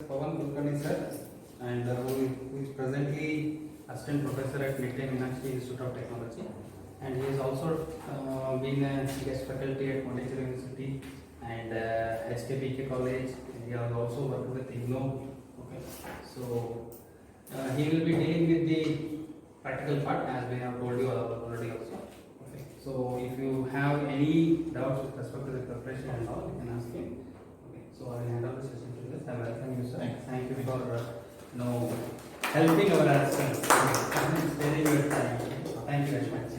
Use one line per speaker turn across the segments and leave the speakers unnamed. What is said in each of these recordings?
Sir, and who is presently assistant professor at Meenakshi Institute of Technology, and he has also been a guest faculty at Pondicherry University and HKPK College. He has also worked with IGNO. Okay, so he will be dealing with the practical part as we have told you already also. Okay, so if you have any doubts with respect to the preparation and all, you can ask him. Okay, so I will hand over the session to this. I welcome you, sir. Thank you for helping our assistants. Sparing your time. Thank you very much.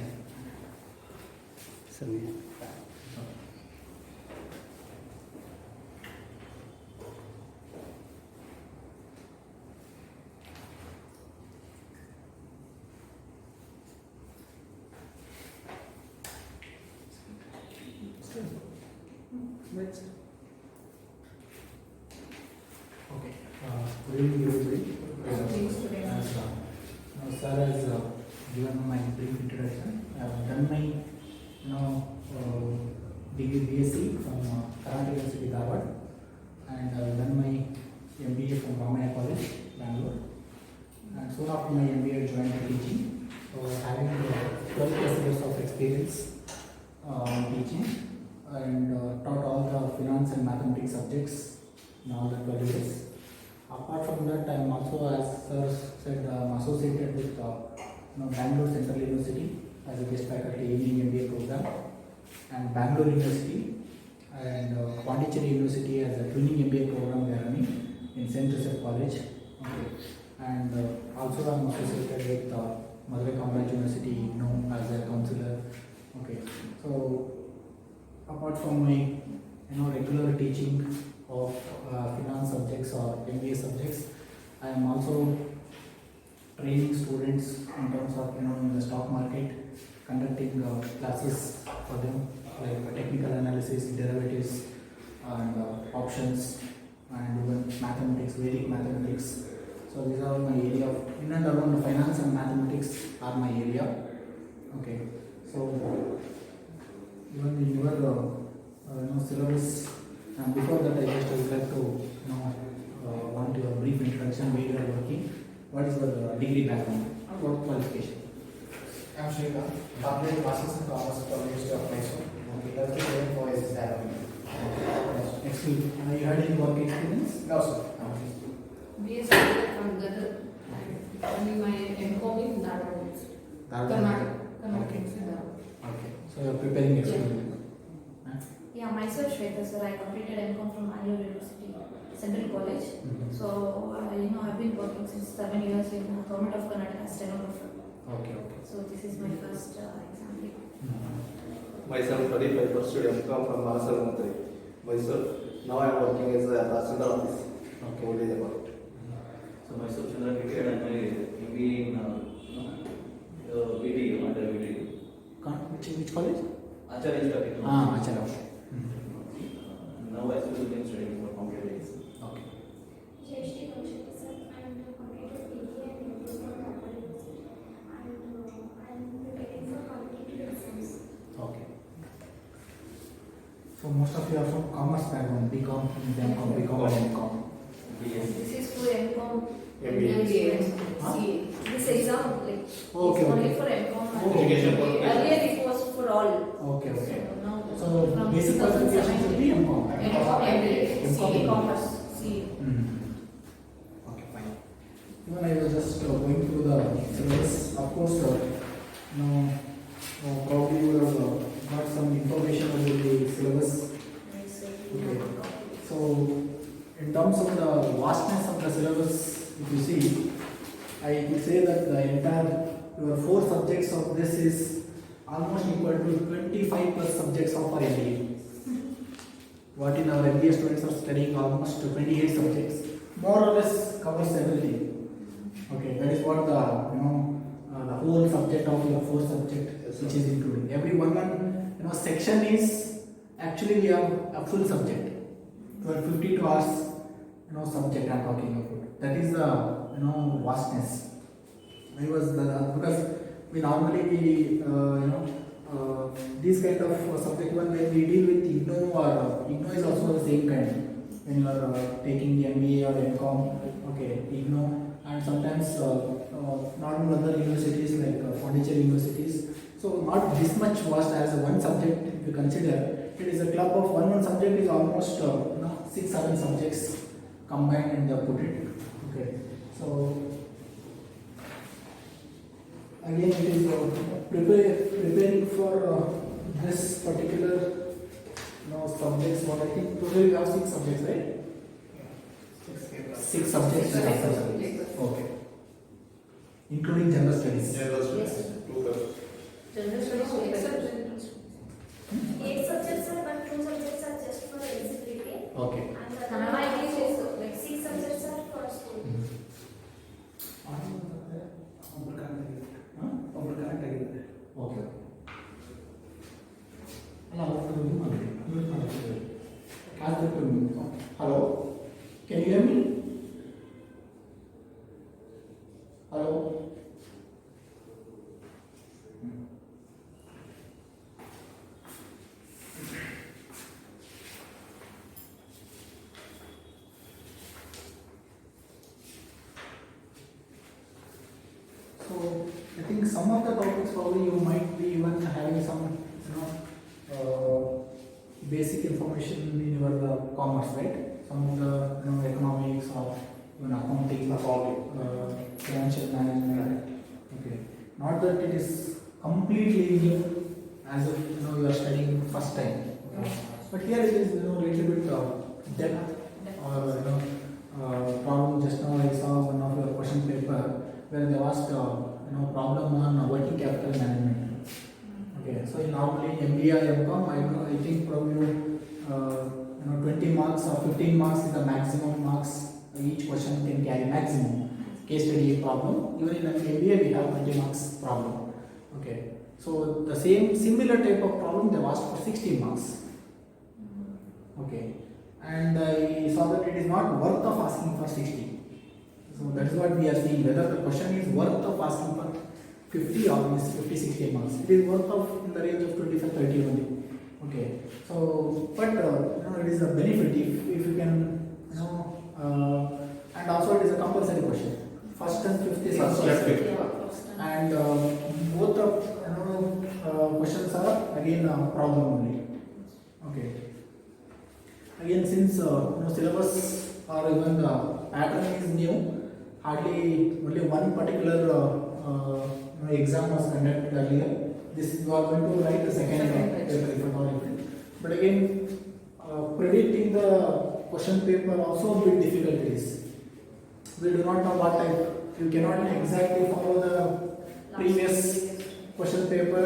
Okay. Good evening, everybody. Sir has given my brief introduction. I have done my degree BSc from Karnataka University, Dharwad, and I have done my MBA from Ramaya College, Bangalore. And soon after my MBA, I joined teaching. So having 12 years of experience in teaching, and taught all the finance and mathematics subjects in all the 12 years. Apart from that, I am also, as sir said, associated with Bangalore Central University as a guest faculty in MBA program, and Bangalore University and Pondicherry University as a twinning MBA program we are running in St. Joseph College. Okay. And also I am associated with Madurai Kamaraj University as a counselor. Okay. So apart from my regular teaching of finance subjects or MBA subjects, I am also training students in terms of in the stock market, conducting classes for them like technical analysis, derivatives, and options, and even mathematics, Vedic mathematics. So these are my area of in and around finance and mathematics are my area. Okay, so even in your syllabus. And before that, I just would like to want your brief introduction where you are working. What is your degree background or what qualification?
I am Shrikant, completed Masters in Commerce from University of Mysore. Currently doing for SSC Academy.
Excellent. You had any work experience?
No, sir.
BSc from Gadar. And my m4v in Dharwad.
Okay. Okay. So you are preparing experiment.
Yeah, myself Shweta sir. I completed M.Com from Bangalore University, Central College. So I've been working since 7 years in the Government of Karnataka as stenographer.
Okay.
So this is my first exam.
Myself, 25 student come from Manasalamantri, Mysore. Now I am working as a Tahsildar office.
Okay.
Only about.
So myself, Chandra Cricket, and my MBA in VTU, under VTU.
Which college?
Acharya Institute.
Acharya.
Now I still been studying for computer science.
Okay.
Jayashri Kaushik sir, I am completed BA and MBA from Dharwad University, and I am preparing for competitive exams.
Okay. So most of you are from commerce background, BCom, M.Com, BCom, and M.Com.
This is for M.Com.
MBA.
CA. This exam
Okay,
is only
okay.
for M.Com.
Education for
Earlier it was for all.
Okay.
So now
So
from
basic qualification should be M.Com.
M.Com, MBA,
M.Com.
CA, Commerce, CA.
Okay, fine. Even I was just going through the syllabus. Of course, probably you would have got some information about the syllabus. Okay. So, in terms of the vastness of the syllabus, if you see, I would say that the entire your 4 subjects of this is almost equal to 25 plus subjects of our MBA. What in our MBA students are studying almost 28 subjects, more or less covers everything. Okay, that is what the whole subject of your 4 subject which is including. Every one section is actually we have a full subject. 52 hours subject I am talking about. That is the vastness. Because we normally these kind of subject when we deal with IGNO or IGNO is also the same kind. when you are taking MBA or MCom, okay, IGNO, and sometimes normal other universities like Pondicherry universities. So not this much vast as one subject. If you consider, it is a club of one subject is almost 6-7 subjects combined and they have put it. Okay, so again it is preparing for this particular subjects. What I think today we have 6 subjects, right? 6 subjects. Okay, including general studies.
General studies.
Yes.
2 papers.
General studies, except general
8 subjects are, but 2 subjects are just for eligibility.
Okay.
And the
Kannada
other
English is like
6 subjects are for school.
Okay. Hello, can you hear me? Hello. So I think some of the topics probably you might be even having some, basic information in your commerce, right? Some of the economics or even accounting, financial management. Okay, not that it is completely new as if you are studying first time. Okay. But here it is little bit depth or problem. Just now I saw one of your question paper where they asked problem on working capital management. Okay, so normally MBA, MCom, I think probably 20 marks or 15 marks is the maximum marks each question can carry maximum. Case study problem. Even in an MBA we have 20 marks problem. Okay, so the similar type of problem they asked for 16 marks. Okay, and I saw that it is not worth of asking for 60. So that is what we are seeing, whether the question is worth of asking for 50 or 50-60 marks. It is worth of in the range of 25-30 only. Okay, so but it is a benefit if you can and also it is a compulsory question. First and fifth is also and both the questions are again problem only. Okay. Again, since syllabus or even the pattern is new, hardly only one particular exam was conducted earlier. This you are going to write the second paper if at all. But again, predicting the question paper also a bit difficult it is. We do not know what type. You cannot exactly follow the previous question paper.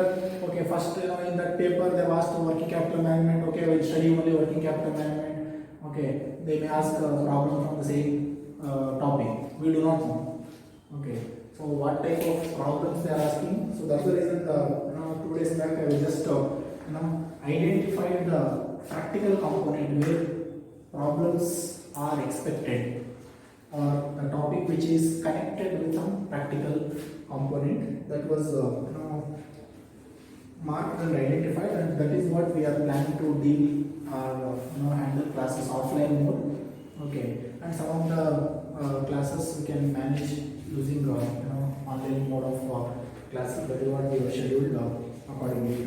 Okay, first in that paper they asked working capital management. Okay, we'll study only working capital management. Okay, they may ask a problem from the same topic. We do not know. Okay, so what type of problems they are asking? So that's the reason 2 days back I will just identified the practical component where problems are expected, or the topic which is connected with some practical component that was marked and identified, and that is what we are planning to deal or handle classes offline mode. Okay, and some of the classes we can manage using online mode of classes. That is what we have scheduled accordingly.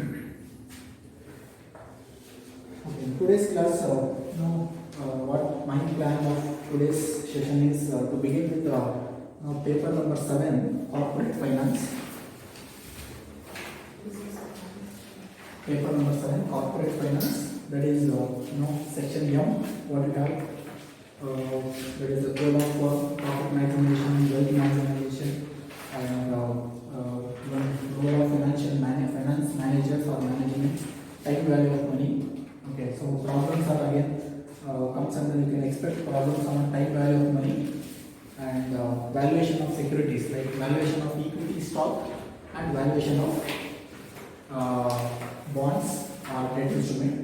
Okay, in today's class, what my plan of today's session is to begin with paper number 7, corporate finance. Paper number 7, corporate finance. That is section M. What we have. That is the goal of profit maximization, wealth maximization, and role of finance managers or management, time value of money. Okay, so problems are again comes under, you can expect problems on time value of money and valuation of securities, like valuation of equity stock and valuation of bonds or debt instrument.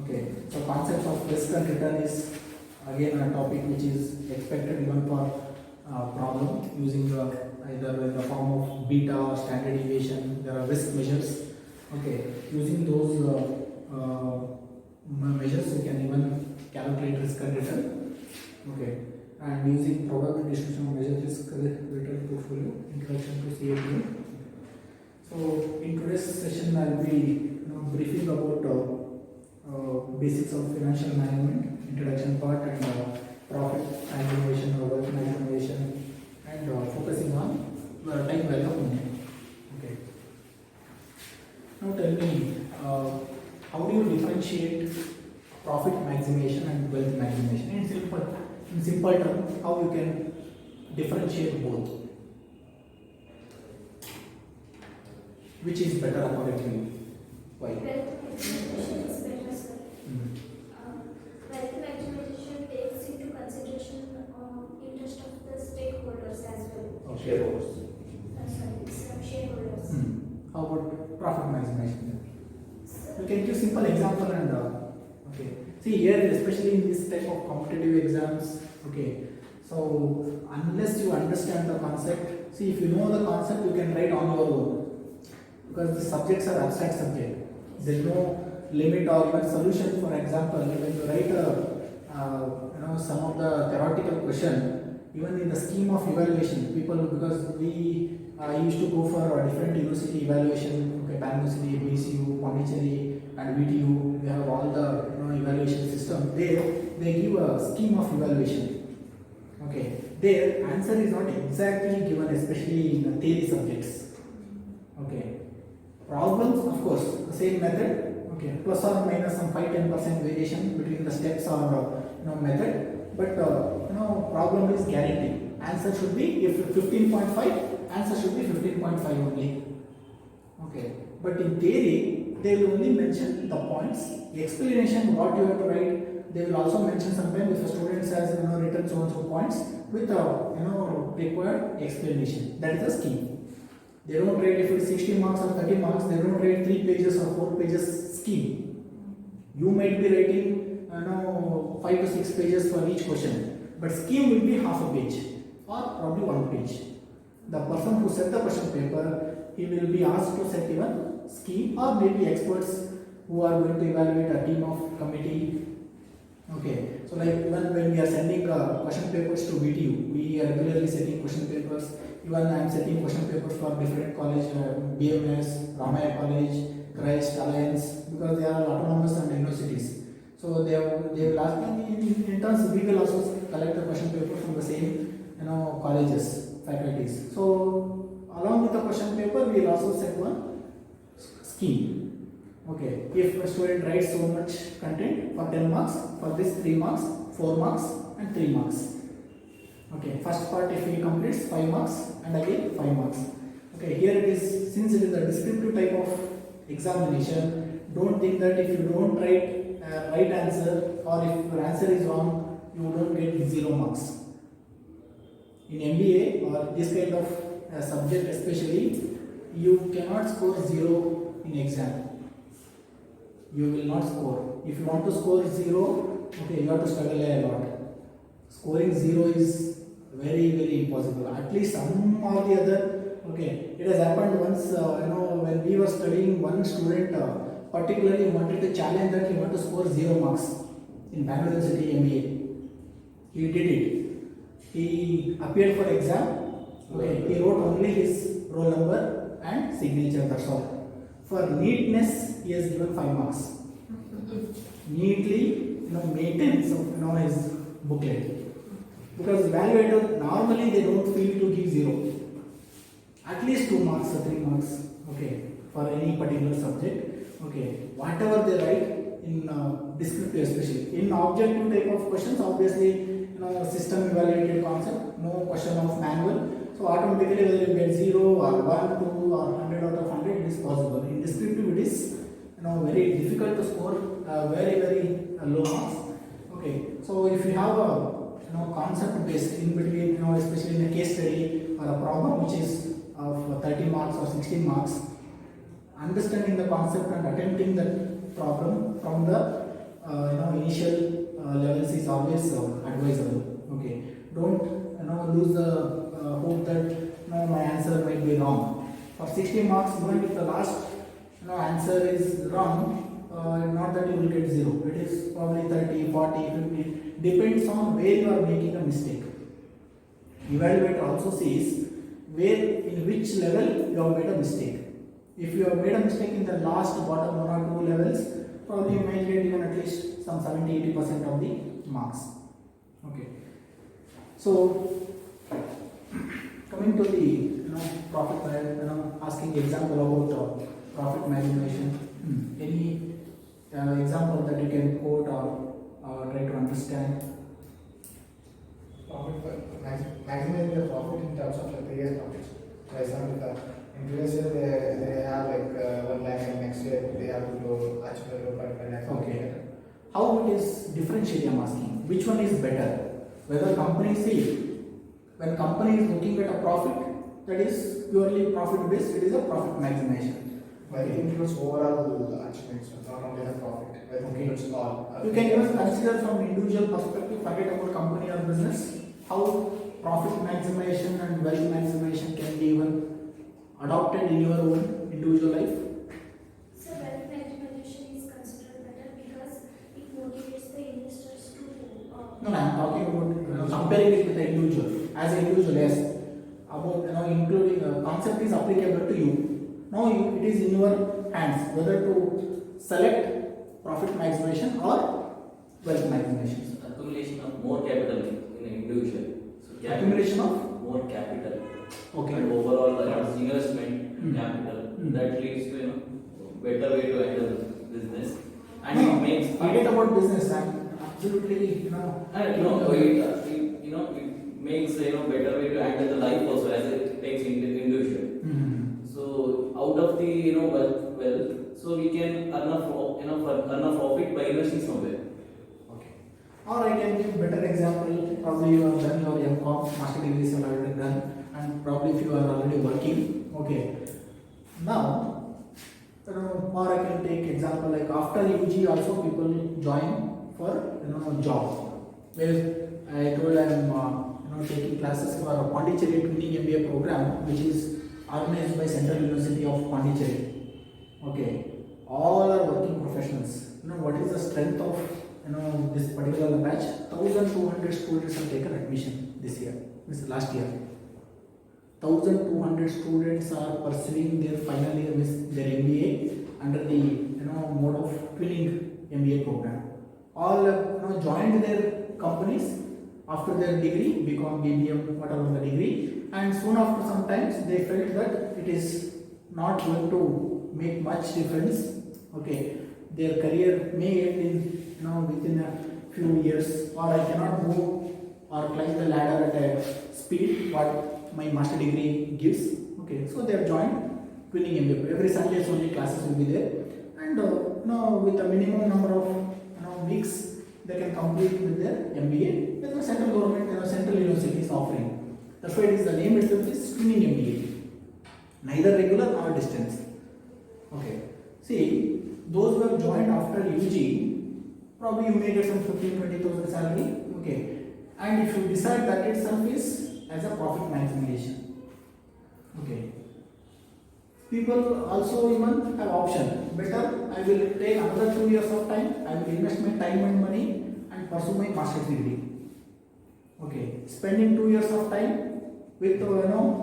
Okay, so concepts of risk and return is again a topic which is expected even for problem using either in the form of beta or standard deviation. There are risk measures. Okay, using those measures you can even calculate risk and return. Okay, and using probability distribution of measure risk return portfolio, introduction to CAPM. So in today's session, I will be briefing about basics of financial management, introduction part, and profit maximization or wealth maximization, and focusing on time value of money. Okay. Now tell me, how do you differentiate profit maximization and wealth maximization? In simple terms, how you can differentiate both? Which is better according to you? Why?
Wealth maximization is better, sir.
Mhm.
Wealth maximization takes into consideration interest of the stakeholders as well.
Shareholders.
Shareholders.
How about profit maximization?
So,
You can give simple example and okay. See here, especially in this type of competitive exams, okay. So unless you understand the concept, see if you know the concept, you can write on your own. Because the subjects are abstract subject. There is no limit or even solution. For example, when you write some of the theoretical question, even in the scheme of evaluation, people, because we used to go for a different university evaluation, okay, Pan University, BCU, Pondicherry, and VTU. We have all the evaluation system. They give a scheme of evaluation. Okay, their answer is not exactly given, especially in theory subjects. Okay. Problems, of course, the same method, okay, plus or minus some 5-10% variation between the steps or method, but problem is guaranteed. Answer should be, if 15.5, answer should be 15.5 only. Okay, but in theory, they will only mention the points, the explanation, what you have to write. They will also mention sometimes if a student has written so and so points with required explanation. That is the scheme. They don't write if it's 60 marks or 30 marks, they don't write 3 pages or 4 pages scheme. You might be writing 5 to 6 pages for each question, but scheme will be half a page or probably 1 page. The person who set the question paper, he will be asked to set even scheme, or maybe experts who are going to evaluate a team of committee. Okay, so like even when we are sending question papers to VTU, we are regularly setting question papers. Even I am setting question papers for different college, BMS, Ramaya College, Christ, Alliance, because they are autonomous and universities. So they will ask me in turns, we will also collect the question paper from the same colleges, faculties. So along with the question paper, we will also set one scheme. Okay, if a student writes so much content for 10 marks, for this 3 marks, 4 marks, and 3 marks. Okay, first part if he completes 5 marks and again 5 marks. Okay, here it is, since it is a descriptive type of examination, don't think that if you don't write right answer or if your answer is wrong, you don't get 0 marks. In MBA or this kind of subject especially, you cannot score 0 in exam. You will not score. If you want to score 0, okay, you have to struggle a lot. Scoring 0 is very impossible. At least some or the other. Okay, it has happened once. When we were studying, one student particularly wanted to challenge that he wanted to score 0 marks in Bangalore University MBA. He did it. He appeared for exam. Okay, he wrote only his roll number and signature. That's all. For neatness, he has given 5 marks. Neatly, maintenance of his booklet. Because evaluator normally they don't feel to give 0. At least 2 marks or 3 marks. Okay, for any particular subject. Okay, whatever they write in descriptive, especially in objective type of questions, obviously system evaluated concept, no question of manual. So automatically whether you get 0 or 1, 2 or 100 out of 100, it is possible. In descriptive, it is very difficult to score very low marks. Okay, so if you have a concept based in between, especially in a case study or a problem which is of 30 marks or 16 marks, understanding the concept and attempting that problem from the initial levels is always advisable. Okay, don't lose the hope that my answer might be wrong. For 60 marks, even if the last answer is wrong, not that you will get 0. It is probably 30, 40, 50. Depends on where you are making a mistake. Evaluator also sees where in which level you have made a mistake. If you have made a mistake in the last bottom 1 or 2 levels, probably you may get even at least some 70-80% of the marks. Okay. So coming to the profit, asking example about profit maximization. Any example that you can quote or try to understand?
Maximizing the profit in terms of the previous profits. For example, in previous year they have like 1 lakh, and next year they have to achieve 0.5 lakh.
Okay. How it is differentiated, I'm asking. Which one is better? Whether company when company is looking at a profit, that is purely profit based, it is a profit maximization.
But it includes overall achievements, not only the profit. But it includes all.
You can even consider from individual perspective, forget about company or business, how profit maximization and wealth maximization can be even adopted in your own individual life.
So wealth maximization is considered better because it motivates the investors to.
No, I am talking about comparing it with the individual. As an individual, yes. About including concept is applicable to you. Now it is in your hands whether to select profit maximization or wealth maximization.
So accumulation of more capital in an individual. So
Accumulation of
more capital.
okay.
And overall investment capital that leads to better way to handle business, and it makes
Forget about business. I'm absolutely
it makes better way to handle the life also as it takes individual. So out of the wealth, so we can earn a profit by investing somewhere.
Okay. Or I can give better example. Probably you have done your M4v, master degrees you have already done, and probably if you are already working. Okay. Now, or I can take example like after UG also people join for job. Where I told I am taking classes for a Pondicherry Twinning MBA program, which is organized by Central University of Pondicherry. Okay, all are working professionals. What is the strength of this particular batch? 1,200 students have taken admission this year. This last year. 1,200 students are pursuing their final year with their MBA under the mode of Twinning MBA program. All joined their companies after their degree, BCom, BBM, whatever the degree, and soon after sometimes they felt that it is not going to make much difference. Okay, their career may end in within a few years, or I cannot go or climb the ladder at a speed what my master degree gives. Okay, so they have joined Twinning MBA. Every Sunday only classes will be there, and with a minimum number of weeks they can complete with their MBA. The central government, central university is offering. That's why it is the name itself is Twinning MBA. Neither regular nor distance. Okay. See, those who have joined after UG, probably you may get some 15,000-20,000 salary. Okay. And if you decide that itself is as a profit maximization. Okay. People also even have option. Better, I will take another 2 years of time. I will invest my time and money and pursue my master's degree. Okay, spending 2 years of time with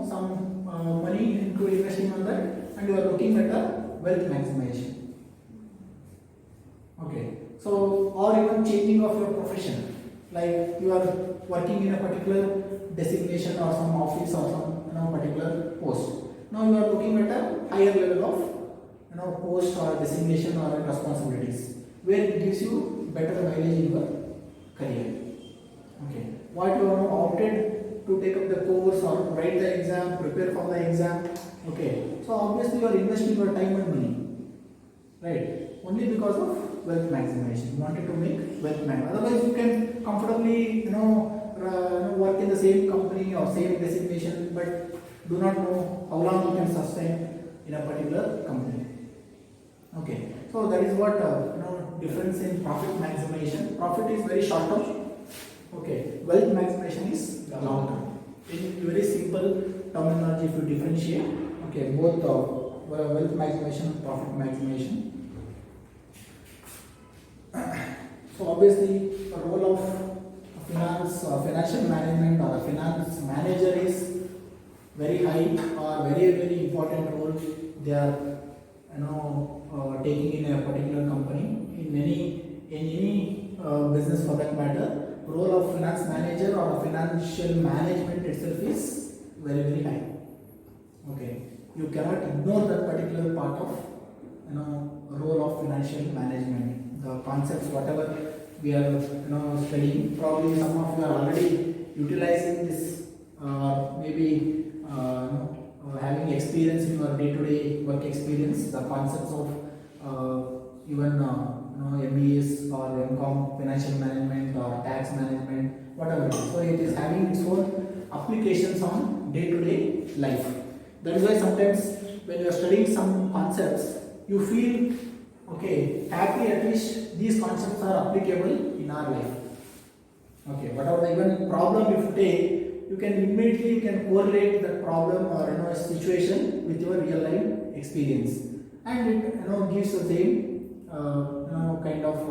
some money into investing on that, and you are looking at a wealth maximization. Okay, so or even changing of your profession, like you are working in a particular designation or some office or some particular post. Now you are looking at a higher level of post or designation or responsibilities, where it gives you better mileage in your career. Okay, what you have opted to take up the course or write the exam, prepare for the exam. Okay, so obviously you are investing your time and money, right? Only because of wealth maximization. You wanted to make wealth maximization. Otherwise, you can comfortably work in the same company or same designation, but do not know how long you can sustain in a particular company. Okay, so that is what difference in profit maximization. Profit is very short term. Okay, wealth maximization is long term. In very simple terminology, if you differentiate, okay, both wealth maximization and profit maximization. So obviously, the role of financial management or a finance manager is very high or very important role they are taking in a particular company in any business for that matter. Role of finance manager or financial management itself is very high. Okay, you cannot ignore that particular part of role of financial management. The concepts whatever we are studying, probably some of you are already utilizing this, maybe having experience in your day-to-day work experience, the concepts of even MBS or MCOM, financial management or tax management, whatever it is. So it is having its own applications on day-to-day life. That is why sometimes when you are studying some concepts, you feel okay, happy at least these concepts are applicable in our life. Okay, whatever the even problem if you take, you can immediately correlate that problem or a situation with your real life experience, and it gives the same kind of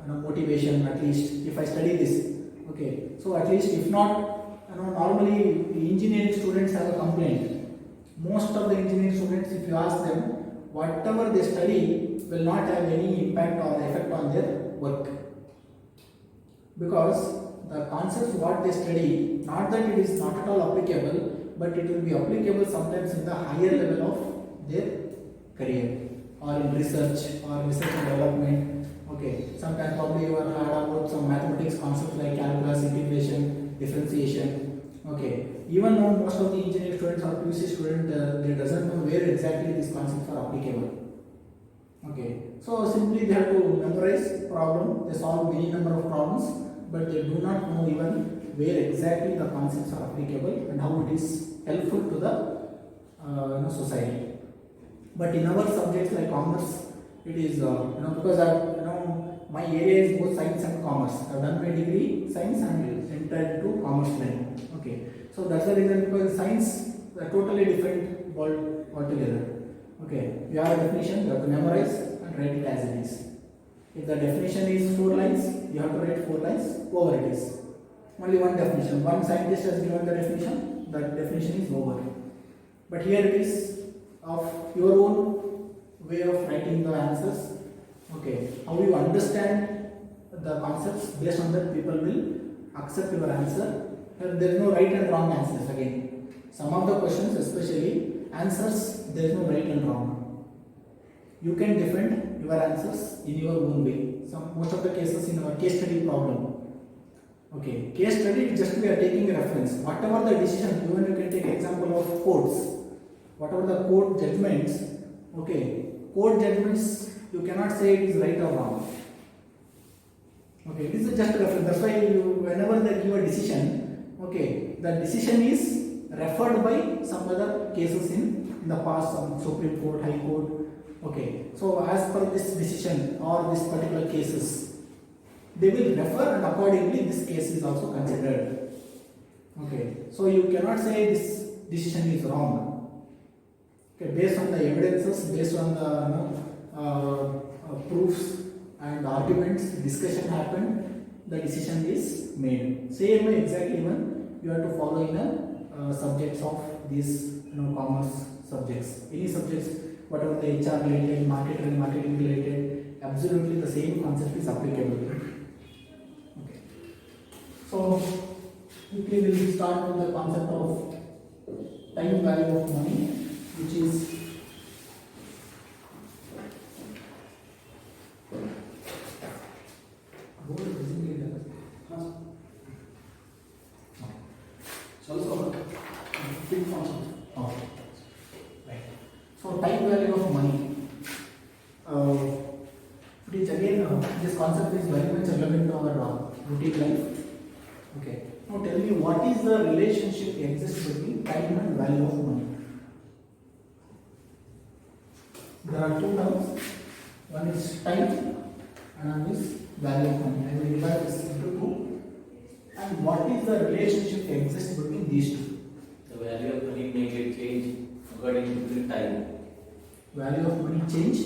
motivation. At least if I study this, okay, so at least if not, normally the engineering students have a complaint. Most of the engineering students, if you ask them, whatever they study will not have any impact or effect on their work, because the concepts what they study, not that it is not at all applicable, but it will be applicable sometimes in the higher level of their career or in research and development. Okay, sometimes probably you have heard about some mathematics concepts like calculus, integration, differentiation. Okay, even though most of the engineering students or PUC students they doesn't know where exactly these concepts are applicable. Okay, so simply they have to memorize problem, they solve many number of problems, but they do not know even where exactly the concepts are applicable and how it is helpful to the society. But in our subjects like commerce, it is because my area is both science and commerce. I've done my degree science and entered into commerce line. Okay, so that's the reason, because science is a totally different world altogether. Okay, you have a definition, you have to memorize and write it as it is. If the definition is 4 lines, you have to write 4 lines over it is. Only one definition. One scientist has given the definition, that definition is over. But here it is of your own way of writing the answers. Okay, how you understand the concepts, based on that people will accept your answer. There is no right and wrong answers again. Some of the questions, especially answers, there is no right and wrong. You can defend your answers in your own way. Most of the cases in our case study problem. Okay, case study just we are taking a reference. Whatever the decision, even you can take example of courts. Whatever the court judgments, okay, court judgments you cannot say it is right or wrong. Okay, it is just a reference. That's why whenever they give a decision, okay, the decision is referred by some other cases in the past, some Supreme Court, High Court. Okay, so as per this decision or this particular cases, they will refer, and accordingly this case is also considered. Okay, so you cannot say this decision is wrong. Okay, based on the evidences, based on the proofs and arguments, discussion happened, the decision is made. Same way exactly even you have to follow in a subjects of these commerce subjects. Any subjects, whatever the HR related, marketing related, absolutely the same concept is applicable. Okay. So quickly we will start with the concept of time value of money, which is so time value of money. Which again, this concept is very much relevant to our routine life. Okay. Now tell me, what is the relationship exists between time and value of money? There are two terms. One is time and one is value of money. I will divide this into two. And what is the relationship exists between these two?
The value of money may get changed according to the time.
Value of money change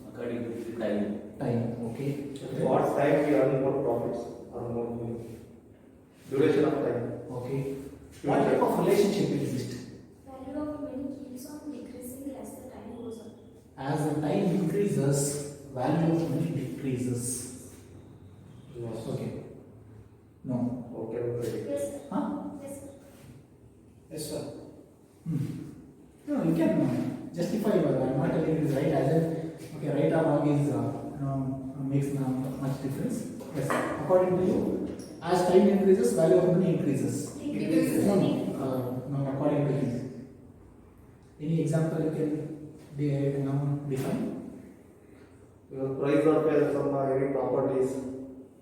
According to the time.
time. Okay.
At what time we earn more profits or more money? Duration of time.
Okay. What type of relationship exists?
Value of money keeps on decreasing as the time goes on.
As the time increases, value of money decreases.
Yes.
Okay. No.
Okay, okay.
Yes, sir.
Huh?
Yes, sir.
Yes, sir.
No, you can justify your. I'm not telling it is right. As in, okay, right or wrong is makes not much difference. Yes. According to you, as time increases, value of money increases.
Decreases.
No, according to him. Any example you can define?
Price of some any properties,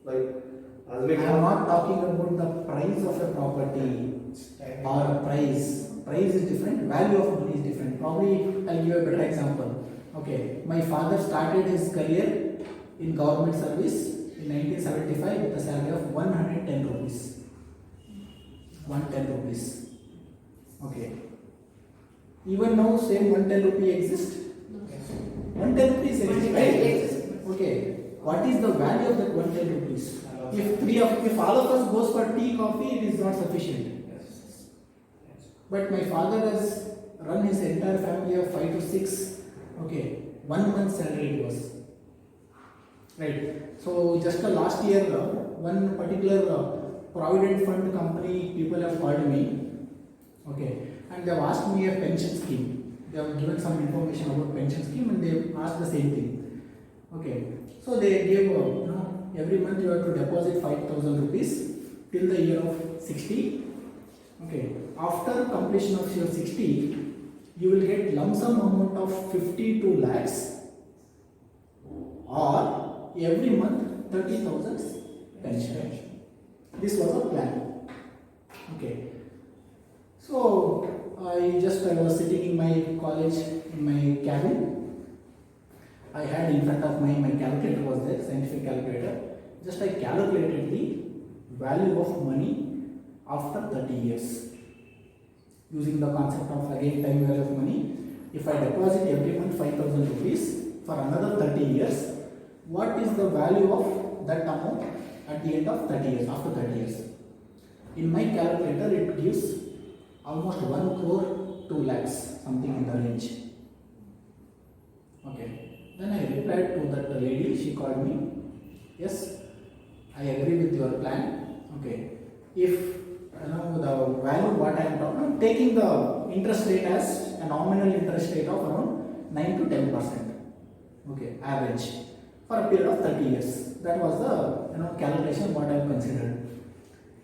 like as
I
we
am not talking about the price of a property or price. Price is different, value of money is different. Probably I'll give a better example. Okay, my father started his career in government service in 1975 with a salary of 110 rupees. 110 rupees. Okay. Even now, same 110 rupee exists. 110 rupees exists, right? Okay. What is the value of that 110 rupees? If all of us goes for tea, coffee, it is not sufficient. But my father has run his entire family of 5 to 6. Okay, 1 month salary it was. Right. So just last year, one particular provident fund company people have called me. Okay, and they have asked me a pension scheme. They have given some information about pension scheme and they have asked the same thing. Okay, so they gave every month you have to deposit 5,000 rupees till the year of 60. Okay, after completion of your 60, you will get lump sum amount of 52 lakhs or every month 30,000 pension. This was a plan. Okay. So I was sitting in my college in my cabin. I had in front of my calculator was there, scientific calculator. Just I calculated the value of money after 30 years. Using the concept of again time value of money. If I deposit every month 5,000 rupees for another 30 years, what is the value of that amount at the end of 30 years, after 30 years? In my calculator, it gives almost 1 crore 2 lakhs, something in the range. Okay. Then I replied to that lady, she called me. Yes, I agree with your plan. Okay. If the value what I am talking, taking the interest rate as a nominal interest rate of around 9 to 10%. Okay, average for a period of 30 years. That was the calculation what I have considered.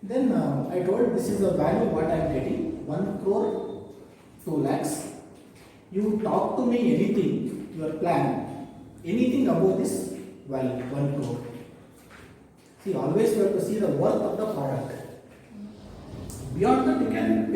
Then I told this is the value what I am getting, 1 crore 2 lakhs. You talk to me anything, your plan, anything above this value, 1 crore. See, always you have to see the worth of the product. Beyond that, you can